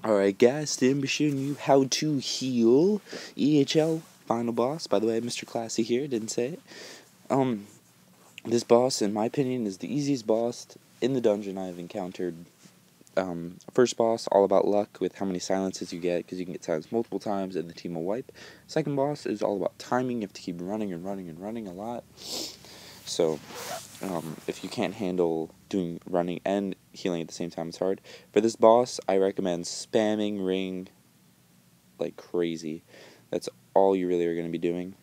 Alright guys, today I'm be showing you how to heal EHL final boss. By the way, Mr. Classy here, didn't say it. This boss, in my opinion, is the easiest boss in the dungeon I've encountered. First boss, all about luck with how many silences you get, because you can get silenced multiple times and the team will wipe. Second boss is all about timing, you have to keep running and running and running a lot. So, if you can't handle doing running and healing at the same time, it's hard. For this boss, I recommend spamming ring like crazy. That's all you really are going to be doing.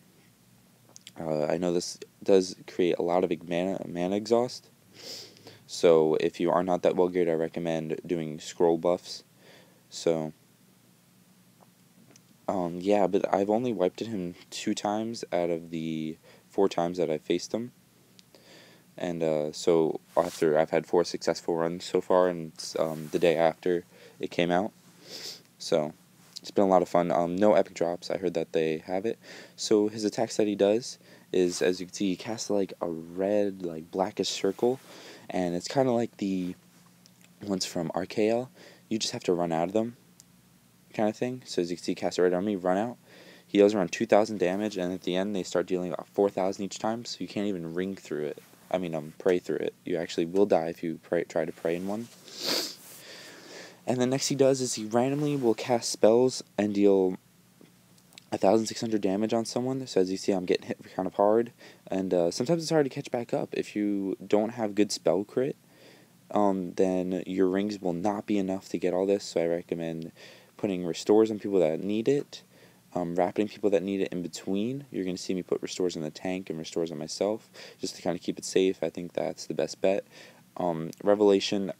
I know this does create a lot of mana exhaust. So if you are not that well geared, I recommend doing scroll buffs. So, yeah, but I've only wiped him 2 times out of the 4 times that I faced him. And so after I've had 4 successful runs so far, and it's the day after it came out. So it's been a lot of fun. No epic drops. I heard that they have it. So his attacks that he does is, as you can see, he casts like a red, like blackish circle, and it's kind of like the ones from RKL. You just have to run out of them, kind of thing. So as you can see, cast it right on me, run out. He deals around 2,000 damage, and at the end they start dealing about 4,000 each time. So you can't even ring through it. Pray through it. You actually will die if you try to pray in one. And the next he does is he randomly will cast spells and deal 1,600 damage on someone. So as you see, I'm getting hit kind of hard, and sometimes it's hard to catch back up. If you don't have good spell crit, then your rings will not be enough to get all this. So I recommend putting restores on people that need it, rapiding people that need it in between. You're going to see me put restores on the tank and restores on myself, just to kind of keep it safe. I think that's the best bet. Revelation,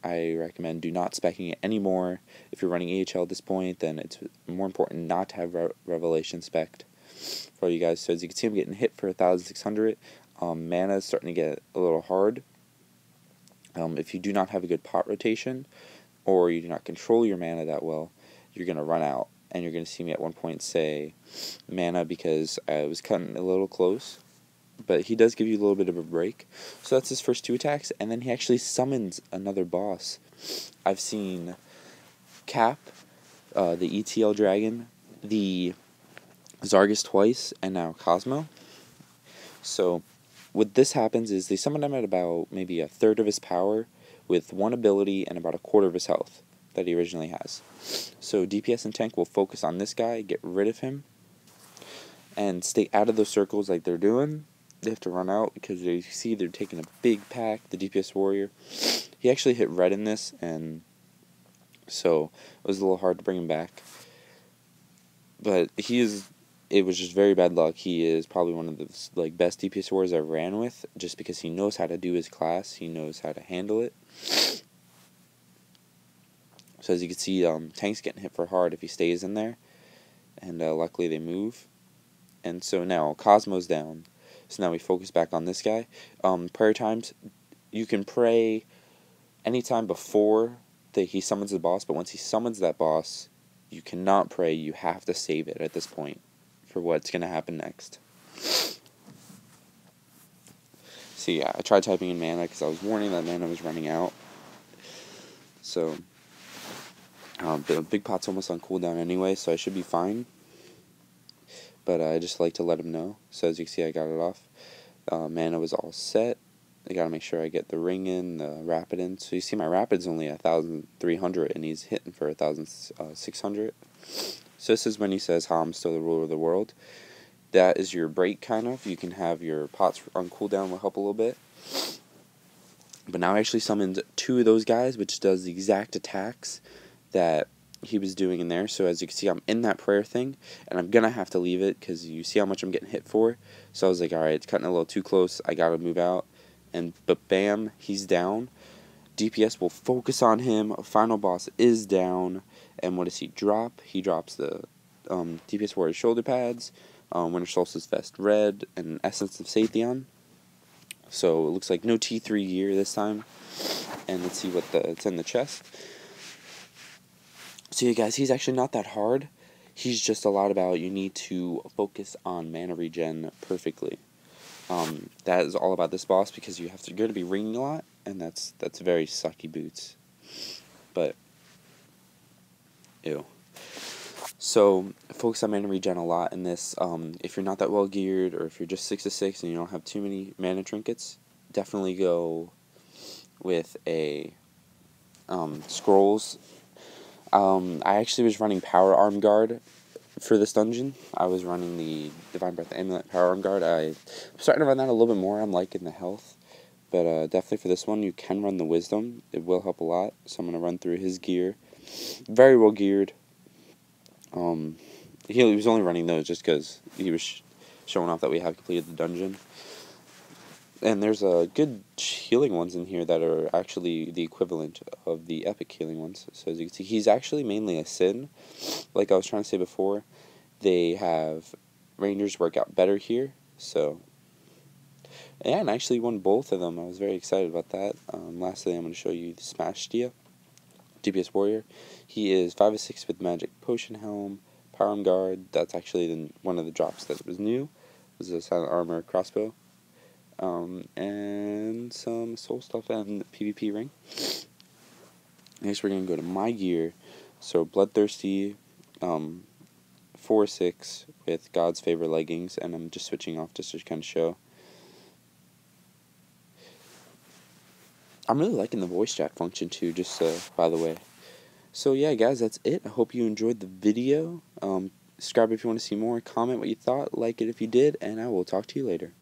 I recommend do not specking it anymore. If you're running AHL at this point, then it's more important not to have Revelation specced for you guys. So as you can see, I'm getting hit for 1,600. Mana is starting to get a little hard. If you do not have a good pot rotation, or you do not control your mana that well, you're going to run out. And you're going to see me at one point say mana because I was cutting a little close. But he does give you a little bit of a break. So that's his first 2 attacks, and then he actually summons another boss. I've seen Cap, the ETL Dragon, the Zargus twice, and now Cosmo. So what this happens is they summon him at about maybe a third of his power with 1 ability and about a quarter of his health that he originally has. So DPS and tank will focus on this guy, get rid of him, and stay out of those circles like they're doing. They have to run out because you see they're taking a big pack, the DPS warrior. He actually hit red in this, and so it was a little hard to bring him back. But it was just very bad luck. He is probably one of the best DPS warriors I've ran with, just because he knows how to do his class, he knows how to handle it. So as you can see, tank's getting hit for hard if he stays in there, and luckily they move. And so now Cosmo's down. So now we focus back on this guy. Prayer times, you can pray anytime before he summons the boss, but once he summons that boss, you cannot pray. You have to save it at this point for what's going to happen next. So yeah, I tried typing in mana because I was warning that mana was running out. So, the big pot's almost on cooldown anyway, so I should be fine. But I just like to let him know. So as you can see, I got it off. Mana was all set. I gotta make sure I get the ring in, the rapid in. So you see my rapid's only 1,300 and he's hitting for 1,600. So this is when he says how I'm still the ruler of the world. That is your break, kind of. You can have your pots on cooldown, will help a little bit. But now I actually summoned 2 of those guys, which does the exact attacks that he was doing in there. So as you can see, I'm in that prayer thing, and I'm gonna have to leave it because you see how much I'm getting hit for. So I was like, alright, it's cutting a little too close, I gotta move out. But bam, he's down. DPS will focus on him. Final boss is down, and what does he drop? He drops the DPS warrior shoulder pads, Winter Solstice vest red, and Essence of Sathion. So it looks like no T3 gear this time. And let's see what it's in the chest. So yeah, guys, he's actually not that hard. He's just a lot about you need to focus on mana regen perfectly. That is all about this boss because you're going to be ringing a lot, and that's very sucky boots. But Ew. So, focus on mana regen a lot in this. If you're not that well geared, or if you're just 6/6 and you don't have too many mana trinkets, definitely go with a scrolls. I actually was running Power Arm Guard for this dungeon. I was running the Divine Breath Amulet Power Arm Guard. I'm starting to run that a little bit more. I'm liking the health. But definitely for this one, you can run the Wisdom. It will help a lot. So I'm going to run through his gear. Very well geared. He was only running those just because he was showing off that we have completed the dungeon. And there's good healing ones in here that are actually the equivalent of the epic healing ones. So as you can see, he's actually mainly a Sin. Like I was trying to say before, they have Rangers work out better here. So, yeah, and I actually won both of them. I was very excited about that. Lastly, I'm going to show you the Smash Dia, DPS Warrior. He is 5/6 with Magic Potion Helm, Power Arm Guard. That's actually one of the drops that was new. It was a Silent Armor crossbow. And some soul stuff and PvP ring. Next, we're going to go to my gear. So, Bloodthirsty, 4/6 with God's Favor leggings, and I'm just switching off just to kind of show. I'm really liking the voice chat function too, just by the way. So, yeah, guys, that's it. I hope you enjoyed the video. Subscribe if you want to see more. Comment what you thought. Like it if you did, and I will talk to you later.